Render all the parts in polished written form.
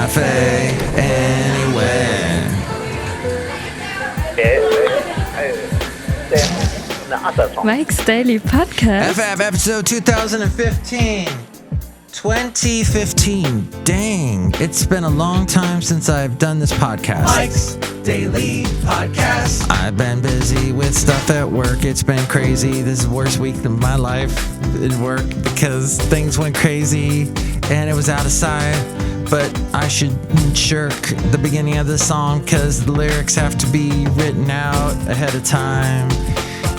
cafe anywhere. Mike's Daily Podcast. FF episode 2015. 2015. Dang, it's been a long time since I've done this podcast. Mike's Daily Podcast. I've been busy with stuff at work. It's been crazy. This is the worst week of my life at work because things went crazy and it was out of sight. But I should shirk the beginning of the song because the lyrics have to be written out ahead of time.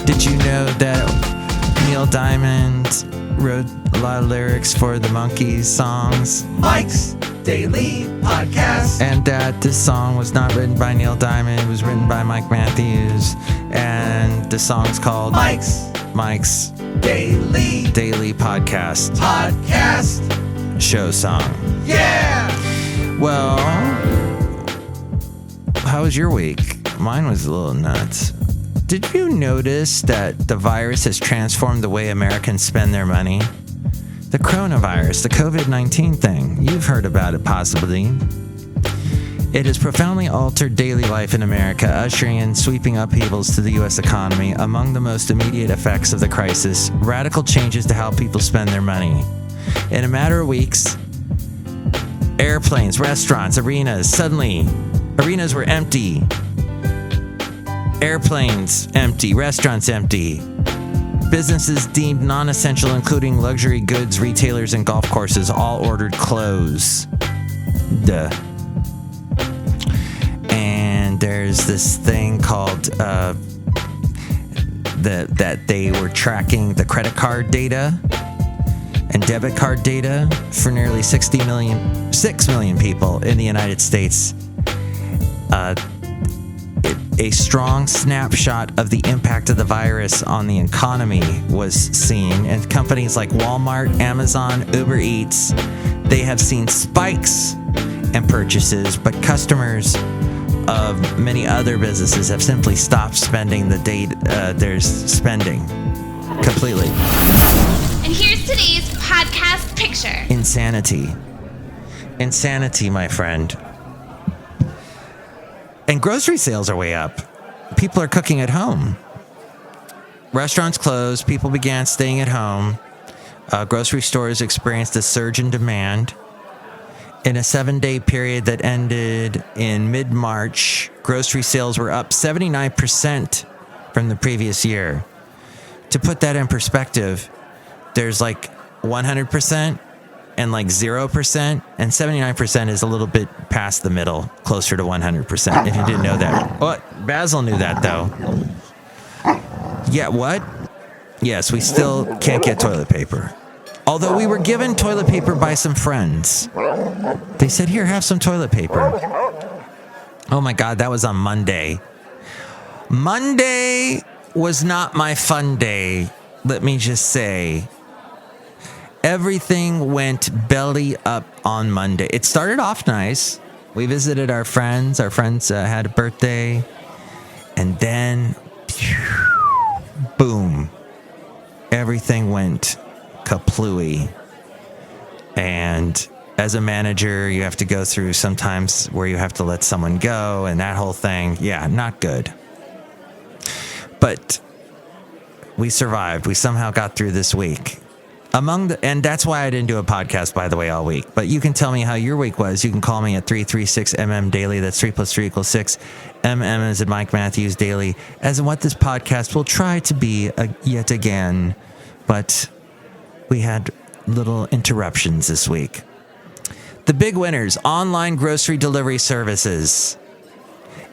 Did you know that Neil Diamond wrote a lot of lyrics for the Monkees songs? Mike's Daily Podcast. And that this song was not written by Neil Diamond. It was written by Mike Matthews. And the song's called Mike's Daily Podcast show song. Yeah! Well, how was your week? Mine was a little nuts. Did you notice that the virus has transformed the way Americans spend their money? The coronavirus, the COVID-19 thing. You've heard about it possibly. It has profoundly altered daily life in America, ushering in sweeping upheavals to the U.S. economy. Among the most immediate effects of the crisis, radical changes to how people spend their money. In a matter of weeks, airplanes, restaurants, arenas, suddenly, arenas were empty. Airplanes empty, restaurants empty. Businesses deemed non-essential, including luxury goods, retailers, and golf courses, all ordered close. Duh. And there's this thing called that they were tracking the credit card data and debit card data for nearly 6 million people in the United States. A strong snapshot of the impact of the virus on the economy was seen, and companies like Walmart, Amazon, Uber Eats, they have seen spikes in purchases, but customers of many other businesses have simply stopped spending the data they're spending completely. And here's today's podcast picture. Insanity, my friend. And grocery sales are way up. People are cooking at home. Restaurants closed. People began staying at home. Grocery stores experienced a surge in demand. In a 7-day period that ended in mid-March, grocery sales were up 79% from the previous year. To put that in perspective, there's like 100% and like 0%, and 79% is a little bit past the middle, closer to 100%, if you didn't know that. Oh, Basil knew that, though. Yeah, what? Yes, we still can't get toilet paper. Although we were given toilet paper by some friends. They said, here, have some toilet paper. Oh my God, that was on Monday. Monday was not my fun day, let me just say. Everything went belly up on Monday. It started off nice. We visited our friends. Our friends had a birthday. And then, boom. Everything went kaplooey. And as a manager, you have to go through sometimes where you have to let someone go. And that whole thing, yeah, not good. But we survived. We somehow got through this week. And that's why I didn't do a podcast, by the way, all week. But you can tell me how your week was. You can call me at 336MM Daily. That's 3 + 3 = 6. MM is at Mike Matthews Daily. As in what this podcast will try to be yet again. But we had little interruptions this week. The big winners: online grocery delivery services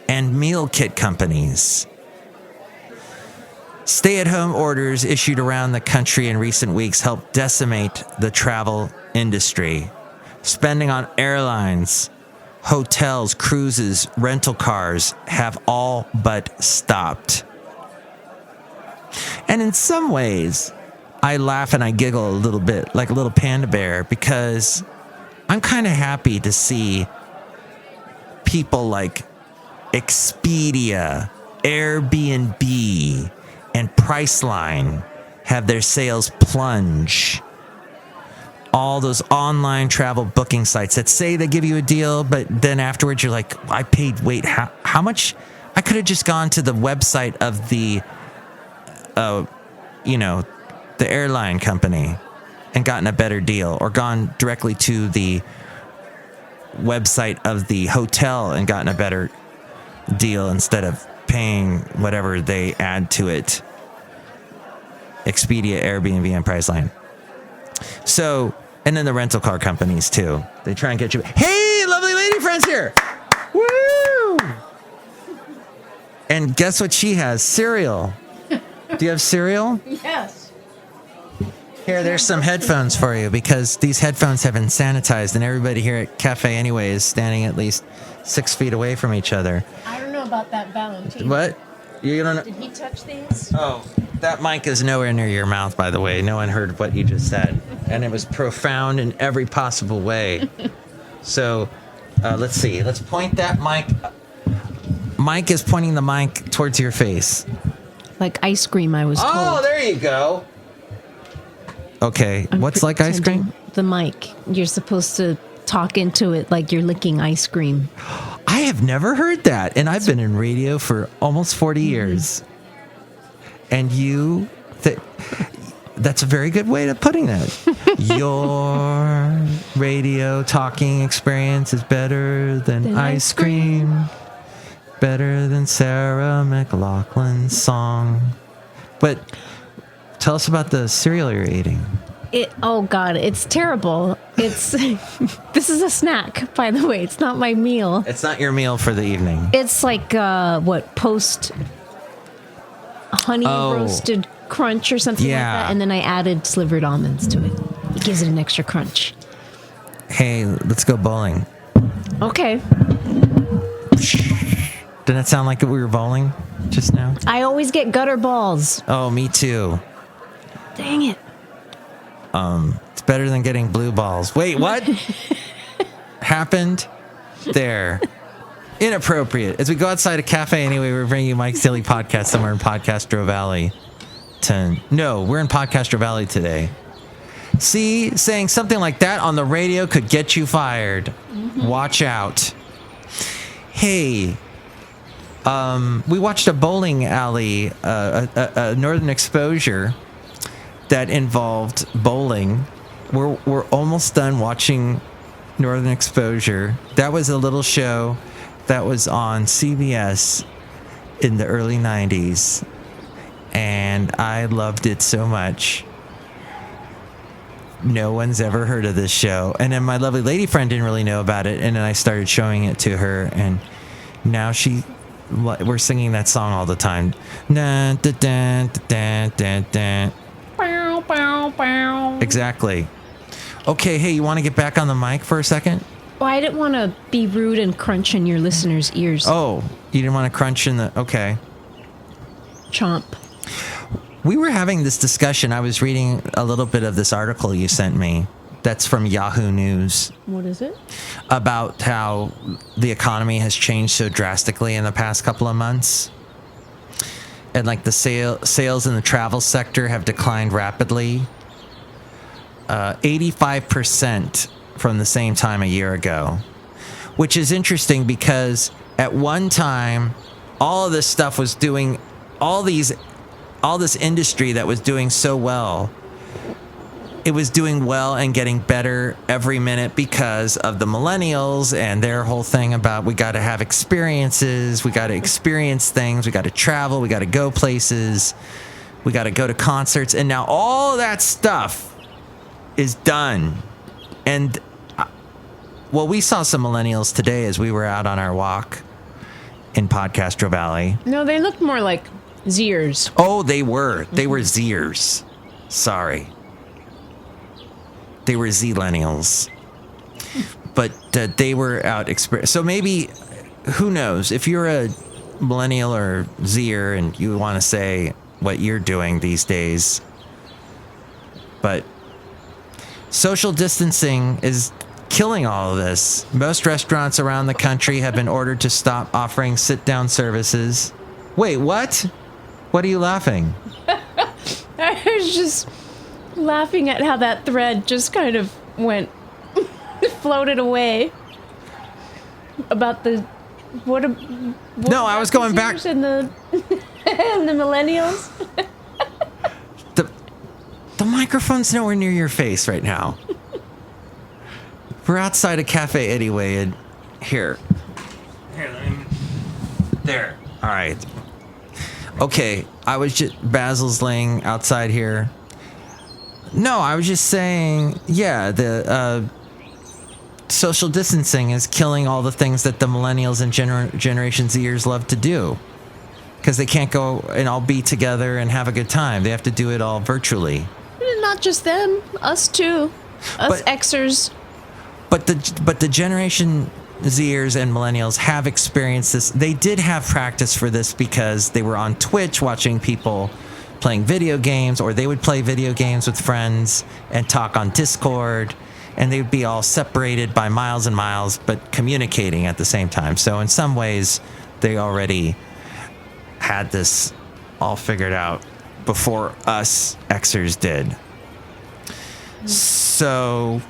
and meal kit companies. Stay-at-home orders issued around the country in recent weeks helped decimate the travel industry. Spending on airlines, hotels, cruises, rental cars have all but stopped. And in some ways, I laugh and I giggle a little bit, like a little panda bear, because I'm kind of happy to see people like Expedia, Airbnb, and Priceline have their sales plunge all those online travel booking sites that say they give you a deal, but then afterwards you're like, I paid, wait, how much? I could have just gone to the website of the, the airline company and gotten a better deal, or gone directly to the website of the hotel and gotten a better deal instead of paying whatever they add to it. Expedia, Airbnb, and Priceline. So, and then the rental car companies too. They try and get you. Hey, lovely lady friends here. Woo! And guess what she has? Cereal. Do you have cereal? Yes. Here, there's some headphones for you, because these headphones have been sanitized, and everybody here at Cafe Anyway is standing at least 6 feet away from each other. I don't know about that Valentino. What? You don't know? Did he touch these? Oh, that mic is nowhere near your mouth, by the way. No one heard what you just said. And it was profound in every possible way. So, let's see. Let's point that mic. Mike is pointing the mic towards your face. Like ice cream, I was told. Oh, there you go. Okay, what's like ice cream? The mic. You're supposed to talk into it like you're licking ice cream. I have never heard that, and I've been in radio for almost 40 years. And that's a very good way of putting that. Your radio talking experience is better than ice cream. Better than Sarah McLachlan's song. But tell us about the cereal you're eating. Oh God, it's terrible. It's this is a snack, by the way. It's not my meal. It's not your meal for the evening. It's like post honey roasted crunch or something like that, and then I added slivered almonds to it. It gives it an extra crunch. Hey, let's go bowling. Okay. Didn't it sound like we were bowling just now? I always get gutter balls. Oh, me too. Dang it. It's better than getting blue balls. Wait, what? Happened? There. Inappropriate. As we go outside a cafe anyway, we're bringing you Mike's Daily Podcast somewhere in Podcastro Valley. No, we're in Podcastro Valley today. See, saying something like that on the radio could get you fired. Mm-hmm. Watch out. Hey, we watched a bowling alley, a Northern Exposure that involved bowling. We're almost done watching Northern Exposure. That was a little show that was on CBS in the early 90s, and I loved it so much. No one's ever heard of this show. And then my lovely lady friend didn't really know about it, and then I started showing it to her, and now we're singing that song all the time. Dun, dun, dun, dun, dun, dun. Bow, bow, bow. Exactly. Okay, hey, you want to get back on the mic for a second? Well, I didn't want to be rude and crunch in your listeners' ears. Oh, you didn't want to crunch in the... Okay. Chomp. We were having this discussion. I was reading a little bit of this article you sent me. That's from Yahoo News. What is it? About how the economy has changed so drastically in the past couple of months. And like the sales in the travel sector have declined rapidly. 85% from the same time a year ago. Which is interesting because at one time, all of this stuff was doing, all this industry that was doing so well, it was doing well and getting better every minute because of the millennials and their whole thing about we got to have experiences, we got to experience things, we got to travel, we got to go places, we got to go to concerts. And now all that stuff is done. And well, we saw some millennials today as we were out on our walk in Podcastro Valley. No, they looked more like Zers. Oh, they were. They were Zers. Sorry. They were Z-lennials. But they were out So maybe, who knows? If you're a millennial or Zer and you want to say what you're doing these days. But social distancing is killing all of this. Most restaurants around the country have been ordered to stop offering sit-down services. Wait, what? What are you laughing? I was just laughing at how that thread just kind of went, floated away. About the, no, I was going back. And the, and the millennials. The microphone's nowhere near your face right now. We're outside a cafe anyway, and here, there. All right. Okay, Basil's laying outside here. No, I was just saying, yeah, the social distancing is killing all the things that the millennials and Generation Zers love to do. Because they can't go and all be together and have a good time. They have to do it all virtually. Not just them, us too. Us Xers. But the Generation Zers and millennials have experienced this. They did have practice for this because they were on Twitch watching people playing video games, or they would play video games with friends and talk on Discord, and they would be all separated by miles and miles, but communicating at the same time. So in some ways, they already had this all figured out before us Xers did. So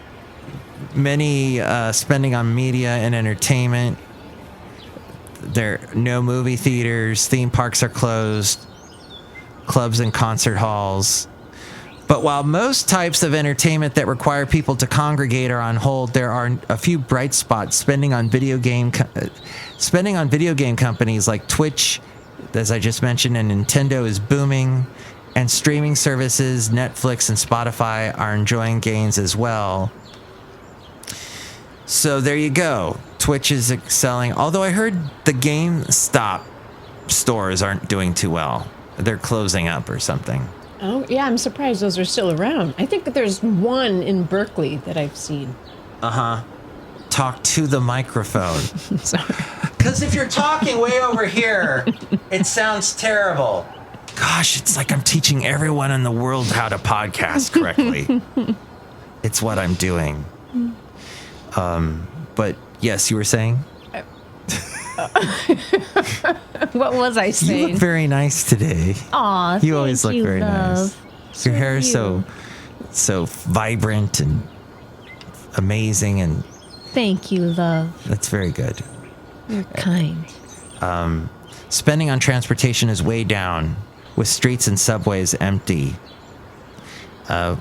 many spending on media and entertainment. There are no movie theaters, theme parks are closed, clubs and concert halls. But while most types of entertainment that require people to congregate are on hold, there are a few bright spots. Spending on video game companies like Twitch, as I just mentioned, and Nintendo is booming. And streaming services, Netflix and Spotify, are enjoying gains as well. So there you go. Twitch is excelling. Although I heard the GameStop stores aren't doing too well. They're closing up or something. Oh, yeah, I'm surprised those are still around. I think that there's one in Berkeley that I've seen. Uh-huh. Talk to the microphone. Sorry. Because if you're talking way over here, it sounds terrible. Gosh, it's like I'm teaching everyone in the world how to podcast correctly. It's what I'm doing. But yes, you were saying? What was I saying? You look very nice today. Aw, you always look very love. nice. Your hair is so vibrant and amazing, and thank you, love. That's very good. You're kind. Spending on transportation is way down, with streets and subways empty.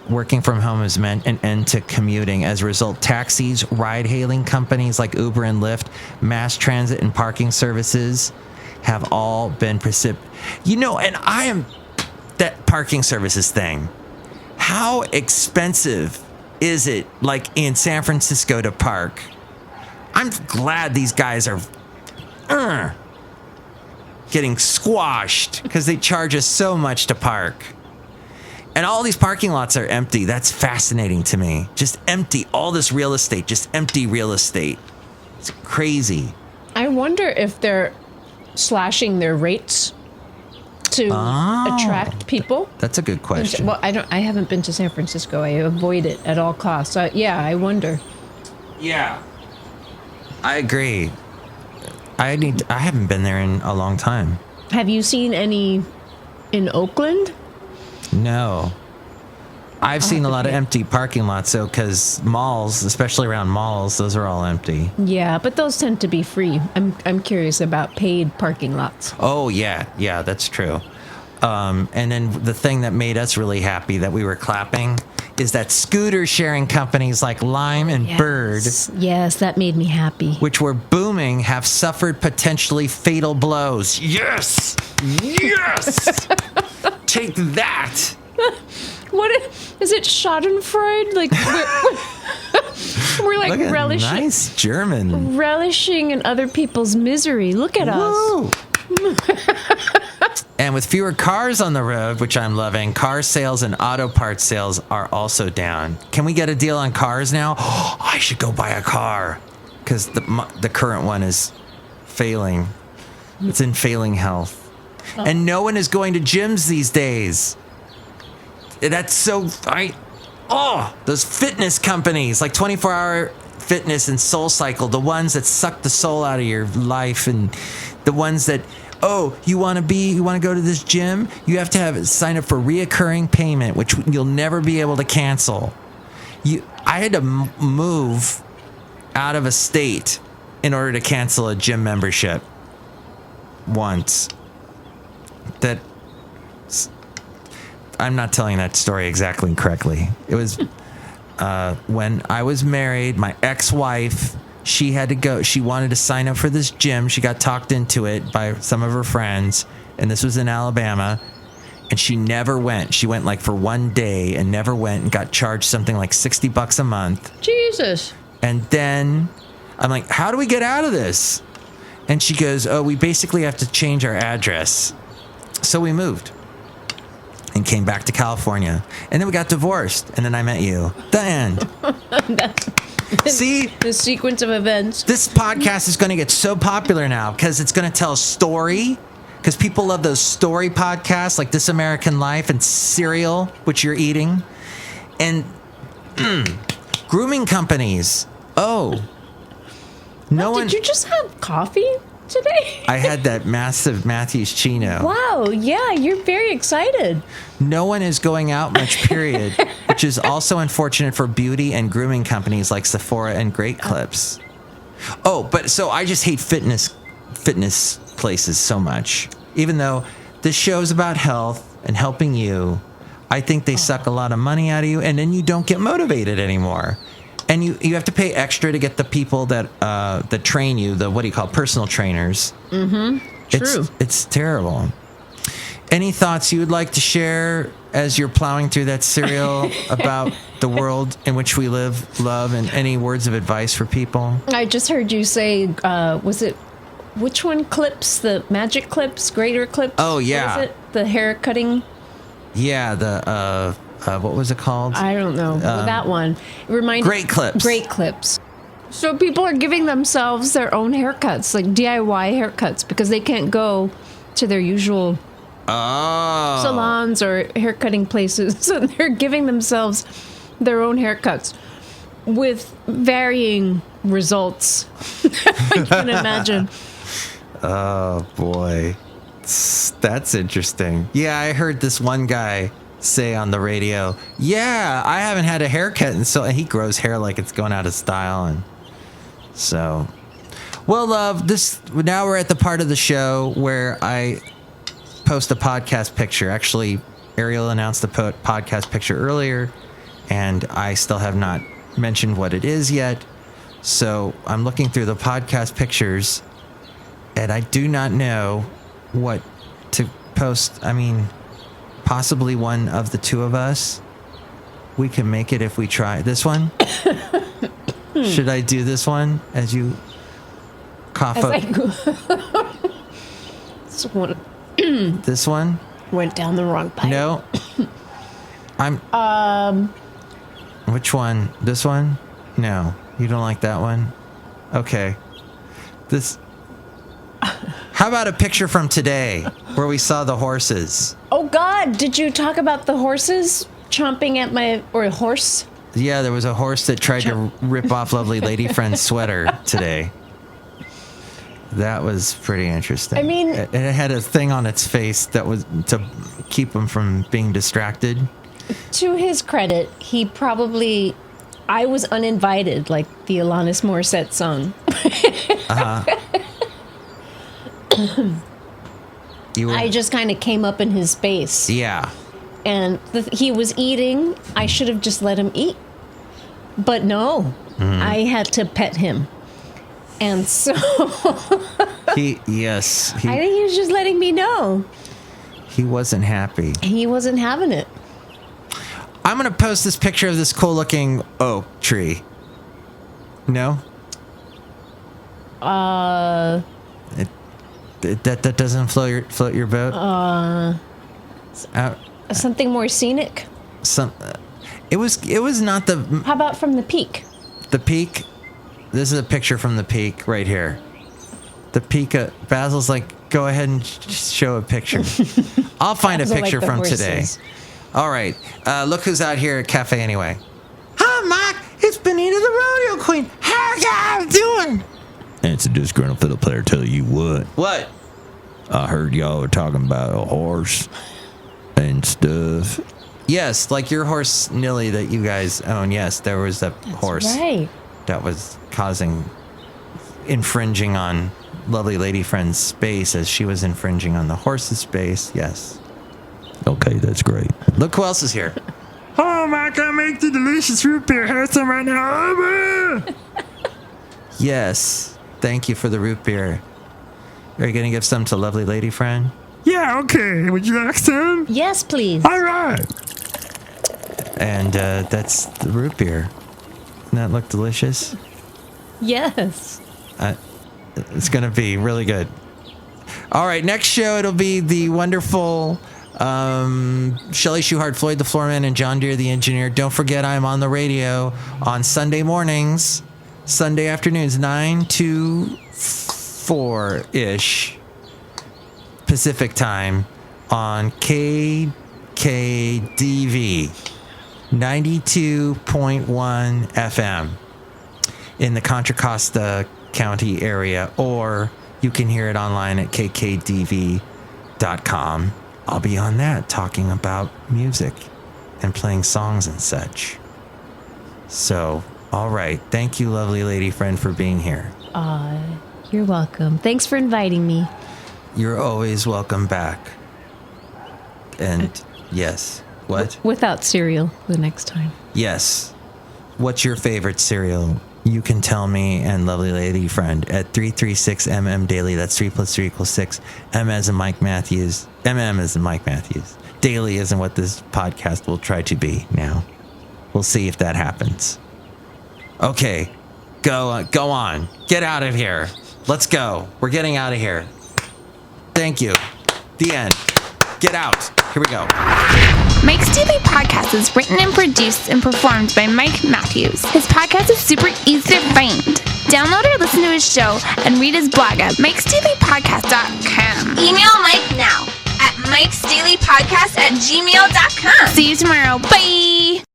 Working from home has meant an end to commuting. As a result, taxis, ride-hailing companies like Uber and Lyft, mass transit and parking services have all been and I am that parking services thing. How expensive is it, like in San Francisco, to park? I'm glad these guys are getting squashed because they charge us so much to park. And all these parking lots are empty. That's fascinating to me. Just empty. All this real estate, just empty real estate. It's crazy. I wonder if they're slashing their rates to attract people. That's a good question. Well, I haven't been to San Francisco. I avoid it at all costs. Yeah, I wonder. Yeah. I agree. I haven't been there in a long time. Have you seen any in Oakland? No. I've seen a lot of empty parking lots, though, because malls, especially around malls, those are all empty. Yeah, but those tend to be free. I'm curious about paid parking lots. Oh, yeah. Yeah, that's true. And then the thing that made us really happy that we were clapping is that scooter sharing companies like Lime and Bird, yes, that made me happy, which were booming, have suffered potentially fatal blows. Yes! Yes! Take that! What is it? Schadenfreude? Like we're like relishing. Nice German. Relishing in other people's misery. Look at us. And with fewer cars on the road, which I'm loving, car sales and auto parts sales are also down. Can we get a deal on cars now? Oh, I should go buy a car because the current one is failing. It's in failing health. And no one is going to gyms these days. That's so... those fitness companies like 24-Hour Fitness and Soul Cycle, the ones that suck the soul out of your life, and the ones that... oh, you want to go to this gym? You have to sign up for reoccurring payment, which you'll never be able to cancel. I had to move out of a state in order to cancel a gym membership once. I'm not telling that story exactly correctly. It was when I was married, my ex-wife, she had to go. She wanted to sign up for this gym. She got talked into it by some of her friends, and this was in Alabama, and she never went. She went like for one day and never went and got charged something like $60 a month. Jesus. And then I'm like, how do we get out of this? And she goes, oh, we basically have to change our address. So we moved and came back to California. And then we got divorced. And then I met you. The end. See? The sequence of events. This podcast is going to get so popular now because it's going to tell a story. Because people love those story podcasts like This American Life and Cereal, which you're eating. And grooming companies. Oh. Did you just have coffee today? I had that massive Matthews Chino. Wow, yeah, you're very excited. No one is going out much, period, which is also unfortunate for beauty and grooming companies like Sephora and Great Clips. Oh, but so I just hate fitness places so much. Even though this show is about health and helping you, I think they suck a lot of money out of you, and then you don't get motivated anymore. And you have to pay extra to get the people that train you, the what do you call personal trainers. Mm-hmm. True. It's terrible. Any thoughts you would like to share as you're plowing through that cereal about the world in which we live, love, and any words of advice for people? I just heard you say, was it, which one clips? The magic clips? Greater clips? Oh, yeah. What is it? The hair cutting? Yeah, what was it called? I don't know. That one. It reminded Great Clips. Great Clips. So people are giving themselves their own haircuts, like DIY haircuts, because they can't go to their usual salons or haircutting places. So they're giving themselves their own haircuts with varying results. I can imagine. Oh, boy. That's interesting. Yeah, I heard this one guy say on the radio, yeah, I haven't had a haircut, and so he grows hair like it's going out of style. And so, well, love, now we're at the part of the show where I post a podcast picture. Actually, Ariel announced the podcast picture earlier, and I still have not mentioned what it is yet. So I'm looking through the podcast pictures, and I do not know what to post. I mean, possibly one of the two of us. We can make it if we try. This one? Should I do this one as you cough up? This one? Went down the wrong pipe. No. Which one? This one? No. You don't like that one? Okay. How about a picture from today where we saw the horses? Oh, God. Did you talk about the horses chomping at or a horse? Yeah, there was a horse that tried to rip off lovely lady friend's sweater today. That was pretty interesting. I mean, it had a thing on its face that was to keep him from being distracted. To his credit, I was uninvited, like the Alanis Morissette song. I just kind of came up in his space. Yeah. And he was eating. I should have just let him eat. But no, I had to pet him. And so... I think he was just letting me know. He wasn't happy. He wasn't having it. I'm going to post this picture of this cool-looking oak tree. No? That doesn't float your boat? Something more scenic? It was not the... How about from the peak? The peak? This is a picture from the peak right here. The peak. Basil's like, go ahead and show a picture. I'll find a picture from today. All right. Look who's out here at Cafe Anyway. Hi, Mike. It's Benita the Rodeo Queen. How you guys doing? And it's a disgruntled fiddle player. Tell you what. What? I heard y'all were talking about a horse and stuff. Yes, like your horse, Nilly, that you guys own. Yes, there was a horse that was infringing on lovely lady friend's space as she was infringing on the horse's space. Yes. Okay, that's great. Look who else is here. Oh, I can make the delicious root beer. Have some right now. Yes. Thank you for the root beer. Are you going to give some to lovely lady friend? Yeah, okay. Would you like some? Yes, please. All right. And that's the root beer. Doesn't that look delicious? Yes. It's going to be really good. All right, next show, it'll be the wonderful Shelley Shuhart, Floyd the Floorman, and John Deere the Engineer. Don't forget, I'm on the radio on Sunday mornings, Sunday afternoons, 9 to 4-ish Pacific time on KKDV 92.1 FM in the Contra Costa County area, or you can hear it online at kkdv.com. I'll be on that talking about music and playing songs and such. So, all right. Thank you, lovely lady friend, for being here. You're welcome. Thanks for inviting me. You're always welcome back. And yes, what? Without cereal the next time. Yes. What's your favorite cereal? You can tell me and lovely lady friend at 336MM Daily. That's 3 + 3 = 6. M as in Mike Matthews. MM as in Mike Matthews. Daily isn't what this podcast will try to be now. We'll see if that happens. Okay. Go on. Get out of here. Let's go. We're getting out of here. Thank you. The end. Get out. Here we go. Mike's Daily Podcast is written and produced and performed by Mike Matthews. His podcast is super easy to find. Download or listen to his show and read his blog at mikesdailypodcast.com. Email Mike now at mikesdailypodcast@gmail.com. See you tomorrow. Bye.